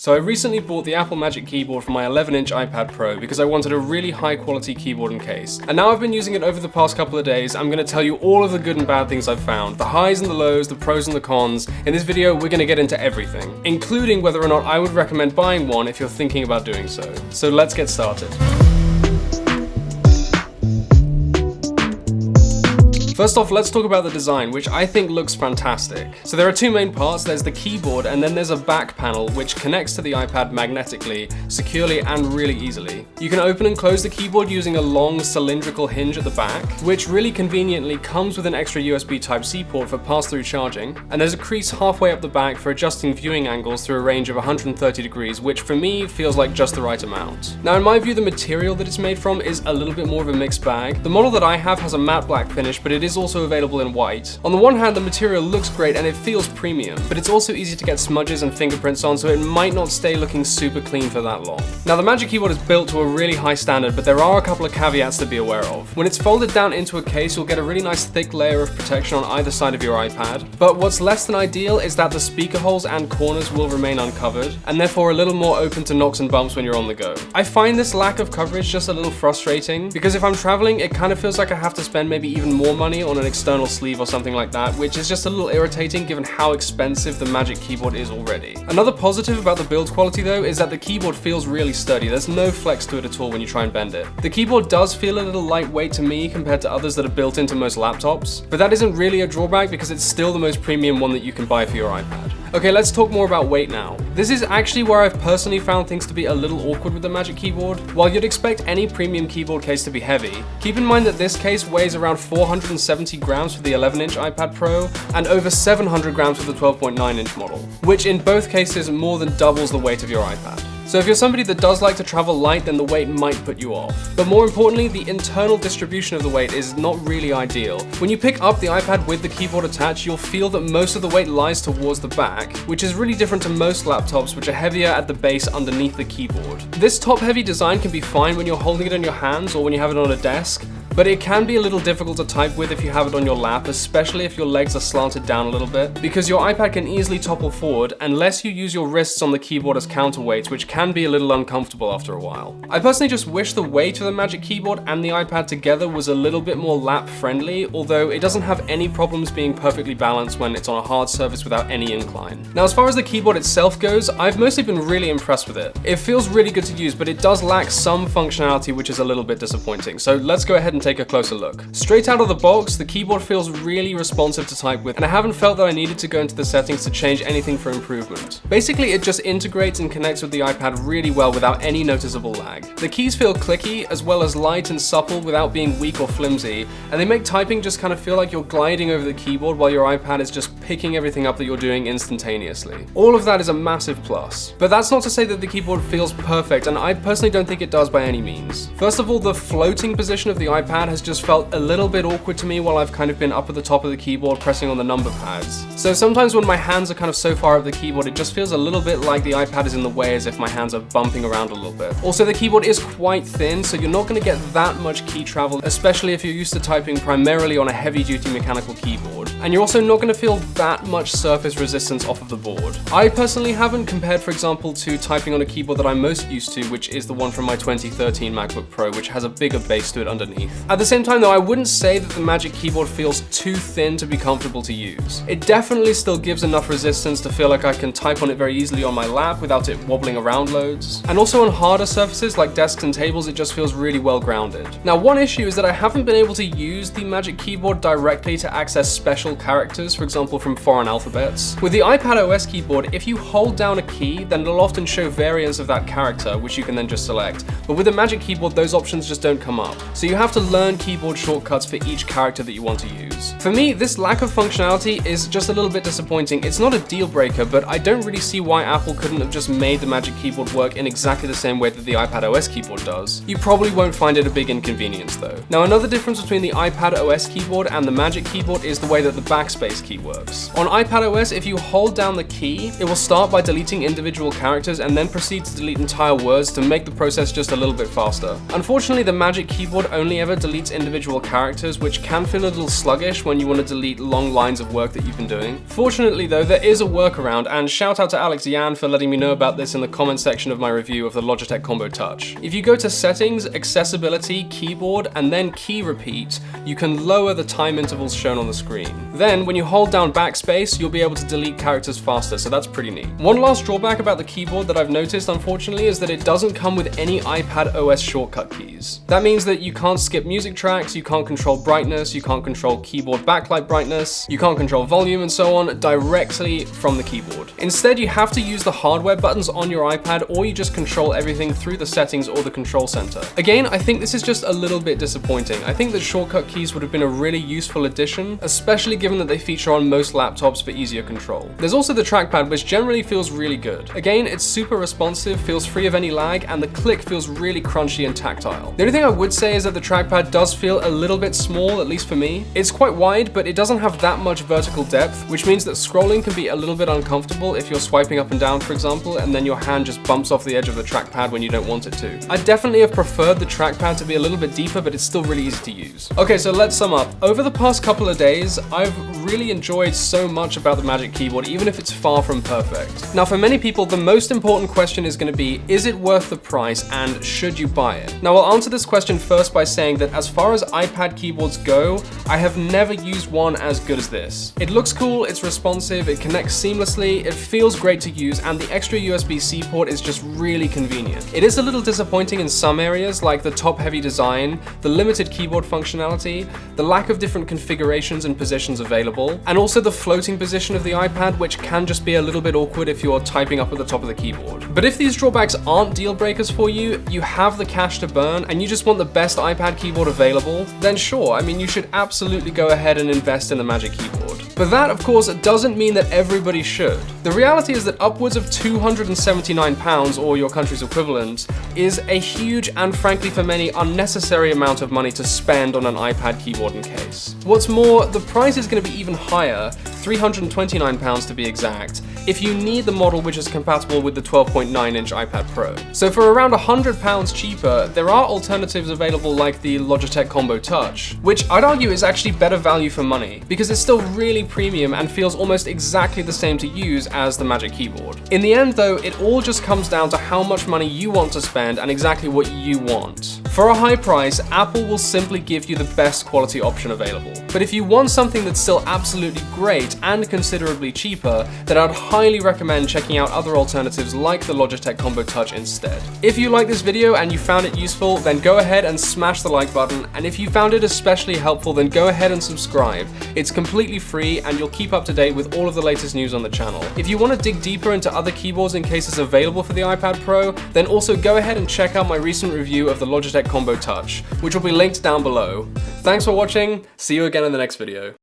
So I recently bought the Apple Magic Keyboard for my 11-inch iPad Pro because I wanted a really high quality keyboard and case. And now I've been using it over the past couple of days. I'm going to tell you all of the good and bad things I've found, the highs and the lows, the pros and the cons. In this video, we're going to get into everything, including whether or not I would recommend buying one if you're thinking about doing so. So let's get started. First off, let's talk about the design, which I think looks fantastic. So there are two main parts. There's the keyboard, and then there's a back panel which connects to the iPad magnetically, securely, and really easily. You can open and close the keyboard using a long cylindrical hinge at the back, which really conveniently comes with an extra USB Type-C port for pass-through charging, and there's a crease halfway up the back for adjusting viewing angles through a range of 130 degrees, which for me feels like just the right amount. Now in my view, the material that it's made from is a little bit more of a mixed bag. The model that I have has a matte black finish, but it is also available in white. On the one hand, the material looks great and it feels premium, but it's also easy to get smudges and fingerprints on, so it might not stay looking super clean for that long. Now the Magic Keyboard is built to a really high standard, but there are a couple of caveats to be aware of. When it's folded down into a case, you'll get a really nice thick layer of protection on either side of your iPad, but what's less than ideal is that the speaker holes and corners will remain uncovered, and therefore a little more open to knocks and bumps when you're on the go. I find this lack of coverage just a little frustrating, because if I'm traveling, it kind of feels like I have to spend maybe even more money on an external sleeve or something like that, which is just a little irritating given how expensive the Magic Keyboard is already. Another positive about the build quality though is that the keyboard feels really sturdy. There's no flex to it at all when you try and bend it. The keyboard does feel a little lightweight to me compared to others that are built into most laptops, but that isn't really a drawback because it's still the most premium one that you can buy for your iPad. Okay, let's talk more about weight now. This is actually where I've personally found things to be a little awkward with the Magic Keyboard. While you'd expect any premium keyboard case to be heavy, keep in mind that this case weighs around 470 grams for the 11-inch iPad Pro and over 700 grams for the 12.9-inch model, which in both cases more than doubles the weight of your iPad. So if you're somebody that does like to travel light, then the weight might put you off. But more importantly, the internal distribution of the weight is not really ideal. When you pick up the iPad with the keyboard attached, you'll feel that most of the weight lies towards the back, which is really different to most laptops, which are heavier at the base underneath the keyboard. This top-heavy design can be fine when you're holding it in your hands or when you have it on a desk, but it can be a little difficult to type with if you have it on your lap, especially if your legs are slanted down a little bit, because your iPad can easily topple forward unless you use your wrists on the keyboard as counterweights, which can be a little uncomfortable after a while. I personally just wish the weight of the Magic Keyboard and the iPad together was a little bit more lap friendly, although it doesn't have any problems being perfectly balanced when it's on a hard surface without any incline. Now as far as the keyboard itself goes, I've mostly been really impressed with it. It feels really good to use, but it does lack some functionality which is a little bit disappointing, so let's go ahead and take a closer look. Straight out of the box, the keyboard feels really responsive to type with, and I haven't felt that I needed to go into the settings to change anything for improvement. Basically, it just integrates and connects with the iPad really well without any noticeable lag. The keys feel clicky, as well as light and supple without being weak or flimsy, and they make typing just kind of feel like you're gliding over the keyboard while your iPad is just picking everything up that you're doing instantaneously. All of that is a massive plus. But that's not to say that the keyboard feels perfect, and I personally don't think it does by any means. First of all, the floating position of the iPad has just felt a little bit awkward to me while I've kind of been up at the top of the keyboard pressing on the number pads. So sometimes when my hands are kind of so far up the keyboard, it just feels a little bit like the iPad is in the way, as if my hands are bumping around a little bit. Also, the keyboard is quite thin, so you're not going to get that much key travel, especially if you're used to typing primarily on a heavy-duty mechanical keyboard. And you're also not going to feel that much surface resistance off of the board. I personally haven't, compared for example to typing on a keyboard that I'm most used to, which is the one from my 2013 MacBook Pro, which has a bigger base to it underneath. At the same time though, I wouldn't say that the Magic Keyboard feels too thin to be comfortable to use. It definitely still gives enough resistance to feel like I can type on it very easily on my lap without it wobbling around loads. And also on harder surfaces like desks and tables, it just feels really well grounded. Now one issue is that I haven't been able to use the Magic Keyboard directly to access special characters, for example from foreign alphabets. With the iPad OS keyboard, if you hold down a key, then it'll often show variants of that character, which you can then just select. But with the Magic Keyboard, those options just don't come up. So you have to learn keyboard shortcuts for each character that you want to use. For me, this lack of functionality is just a little bit disappointing. It's not a deal breaker, but I don't really see why Apple couldn't have just made the Magic Keyboard work in exactly the same way that the iPad OS keyboard does. You probably won't find it a big inconvenience though. Now another difference between the iPad OS keyboard and the Magic Keyboard is the way that the backspace key works. works. On iPadOS, if you hold down the key, it will start by deleting individual characters and then proceed to delete entire words to make the process just a little bit faster. Unfortunately, the Magic Keyboard only ever deletes individual characters, which can feel a little sluggish when you want to delete long lines of work that you've been doing. Fortunately though, there is a workaround, and shout out to Alex Yan for letting me know about this in the comment section of my review of the Logitech Combo Touch. If you go to Settings, Accessibility, Keyboard, and then Key Repeat, you can lower the time intervals shown on the screen. Then, when you hold down backspace, you'll be able to delete characters faster, so that's pretty neat. One last drawback about the keyboard that I've noticed, unfortunately, is that it doesn't come with any iPadOS shortcut keys. That means that you can't skip music tracks, you can't control brightness, you can't control keyboard backlight brightness, you can't control volume and so on directly from the keyboard. Instead, you have to use the hardware buttons on your iPad, or you just control everything through the settings or the control center. Again, I think this is just a little bit disappointing. I think that shortcut keys would have been a really useful addition, especially given that they feature on most laptops for easier control. There's also the trackpad, which generally feels really good. Again, it's super responsive, feels free of any lag, and the click feels really crunchy and tactile. The only thing I would say is that the trackpad does feel a little bit small, at least for me. It's quite wide, but it doesn't have that much vertical depth, which means that scrolling can be a little bit uncomfortable if you're swiping up and down, for example, and then your hand just bumps off the edge of the trackpad when you don't want it to. I definitely have preferred the trackpad to be a little bit deeper, but it's still really easy to use. Okay, so let's sum up. Over the past couple of days, I've really enjoyed so much about the Magic Keyboard, even if it's far from perfect. Now, for many people, the most important question is going to be, is it worth the price and should you buy it? Now, I'll answer this question first by saying that as far as iPad keyboards go, I have never used one as good as this. It looks cool, it's responsive, it connects seamlessly, it feels great to use, and the extra USB-C port is just really convenient. It is a little disappointing in some areas, like the top-heavy design, the limited keyboard functionality, the lack of different configurations and positions available, and also the floating position of the iPad, which can just be a little bit awkward if you're typing up at the top of the keyboard. But if these drawbacks aren't deal breakers for you, you have the cash to burn, and you just want the best iPad keyboard available, then sure, I mean, you should absolutely go ahead and invest in the Magic Keyboard. But that, of course, doesn't mean that everybody should. The reality is that upwards of £279, or your country's equivalent, is a huge and frankly for many unnecessary amount of money to spend on an iPad keyboard and case. What's more, the price is going to be even higher, £329 to be exact, if you need the model which is compatible with the 12.9-inch iPad Pro. So for around £100 cheaper, there are alternatives available like the Logitech Combo Touch, which I'd argue is actually better value for money, because it's still really premium and feels almost exactly the same to use as the Magic Keyboard. In the end though, it all just comes down to how much money you want to spend and exactly what you want. For a high price, Apple will simply give you the best quality option available. But if you want something that's still absolutely great and considerably cheaper, then I'd highly recommend checking out other alternatives like the Logitech Combo Touch instead. If you like this video and you found it useful, then go ahead and smash the like button, and if you found it especially helpful, then go ahead and subscribe. It's completely free and you'll keep up to date with all of the latest news on the channel. If you want to dig deeper into other keyboards and cases available for the iPad Pro, then also go ahead and check out my recent review of the Logitech Combo Touch, which will be linked down below. Thanks for watching, see you again in the next video.